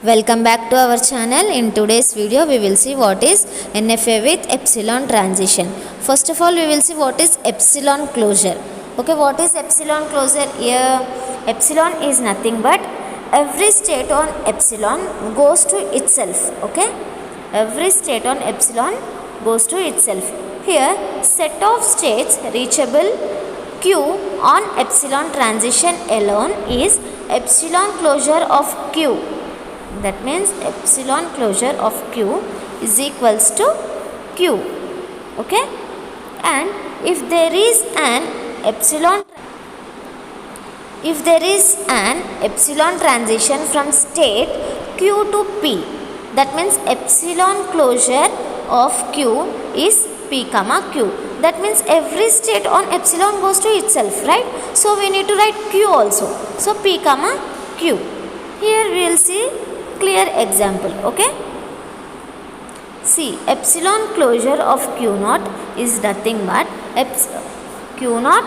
Welcome back to our channel. In today's video we will see what is NFA with epsilon transition. First of all we will see what is epsilon closure. Okay, what is epsilon closure? Here epsilon is nothing but every state on epsilon goes to itself. Okay, every state on epsilon goes to itself. Here set of states reachable Q on epsilon transition alone is epsilon closure of Q. That means epsilon closure of Q is equals to Q. Okay, and if there is an epsilon transition from state Q to P, that means epsilon closure of Q is P comma Q. That means every state on epsilon goes to itself, right? So we need to write Q also. So P comma Q. Here we will see clear example. Okay, see, epsilon closure of Q naught is nothing but Q naught,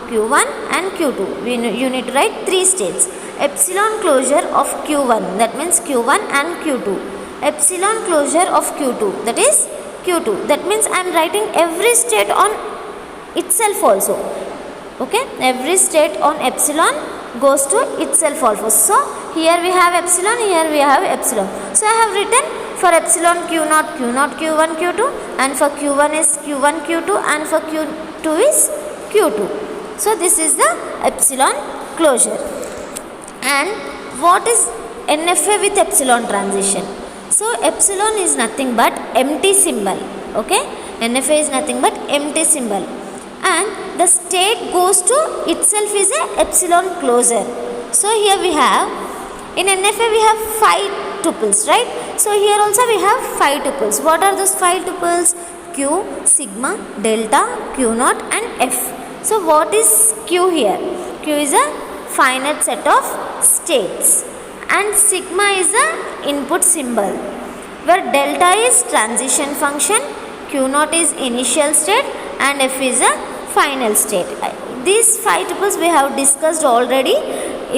Q1 and Q2. You need to write three states. Epsilon closure of Q1, that means Q1 and Q2. Epsilon closure of Q2, that is Q2. That means I am writing every state on itself also. Okay, every state on epsilon goes to itself also. So here we have epsilon, here we have epsilon. So I have written for epsilon Q naught, Q1, Q2, and for Q1 is Q1, Q2, and for Q2 is Q2. So this is the epsilon closure. And what is NFA with epsilon transition? So epsilon is nothing but empty symbol. Okay, NFA is nothing but empty symbol, and the state goes to itself is a epsilon closure. So here we have, in NFA we have 5 tuples, right? So here also we have 5 tuples. What are those 5 tuples? Q, sigma, delta, Q naught and F. So what is Q here? Q is a finite set of states, and sigma is a input symbol, where delta is transition function, Q naught is initial state, and F is a final state. These 5 tuples we have discussed already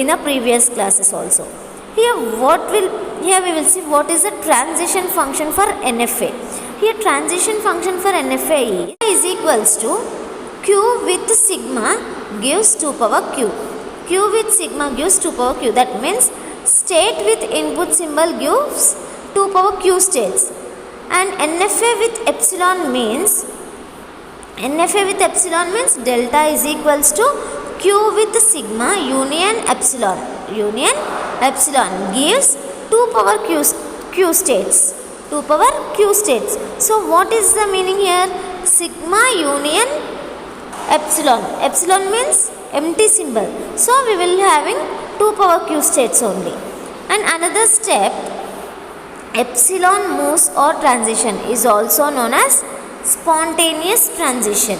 in the previous classes also. Here we will see what is the transition function for NFA. Here transition function for NFA is equals to Q with sigma gives 2 power Q. Q with sigma gives 2 power Q. That means state with input symbol gives 2 power Q states. And NFA with epsilon means delta is equals to Q with sigma union epsilon. Union epsilon gives 2 power Q states. 2 power Q states. So what is the meaning here? Sigma union epsilon. Epsilon means empty symbol. So we will having 2 power Q states only. And another step, epsilon moves or transition is also known as spontaneous transition.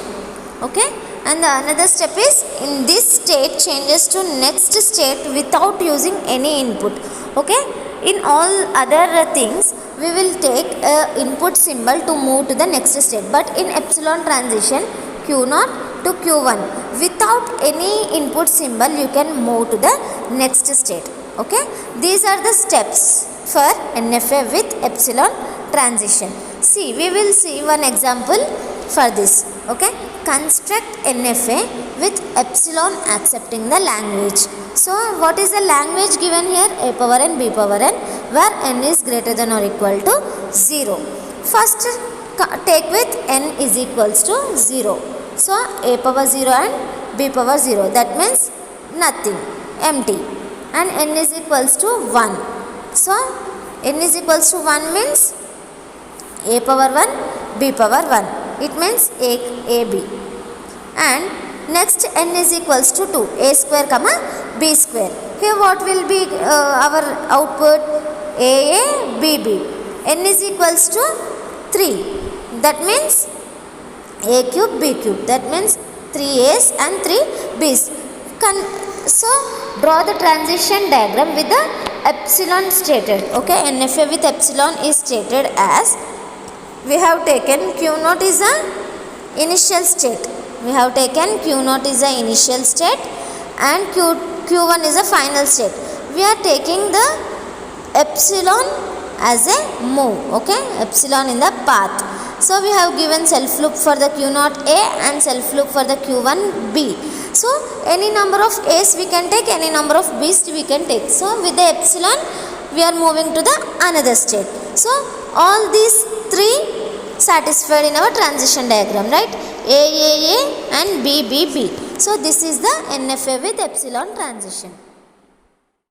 Okay, and the another step is, in this state changes to next state without using any input. Okay, in all other things we will take a input symbol to move to the next state, but in epsilon transition Q naught to Q1 without any input symbol you can move to the next state. Okay, these are the steps for NFA with epsilon transition. See, we will see one example for this. Okay, construct NFA with epsilon accepting the language. So what is the language given here? A power n, b power n, where n is greater than or equal to 0. First take with n is equals to 0. So a power 0 and b power 0, that means nothing, empty, and n is equals to 1. So n is equals to 1 means a power 1, b power 1. It means AB. And next n is equals to 2, a square comma b square. Here what will be our output? AA, BB. n is equals to 3. That means a cube, b cube. That means 3 a's and 3 b's. So draw the transition diagram with the epsilon stated. Okay, NFA with epsilon is stated as, we have taken Q naught is a initial state. We have taken Q naught is a initial state and Q1 is a final state. We are taking the epsilon as a move, okay, epsilon in the path. So we have given self loop for the q0 a and self loop for the q1 b. So any number of a's we can take, any number of b's we can take. So with the epsilon we are moving to the another state. So all these three satisfied in our transition diagram, right? A and B. So this is the NFA with epsilon transition.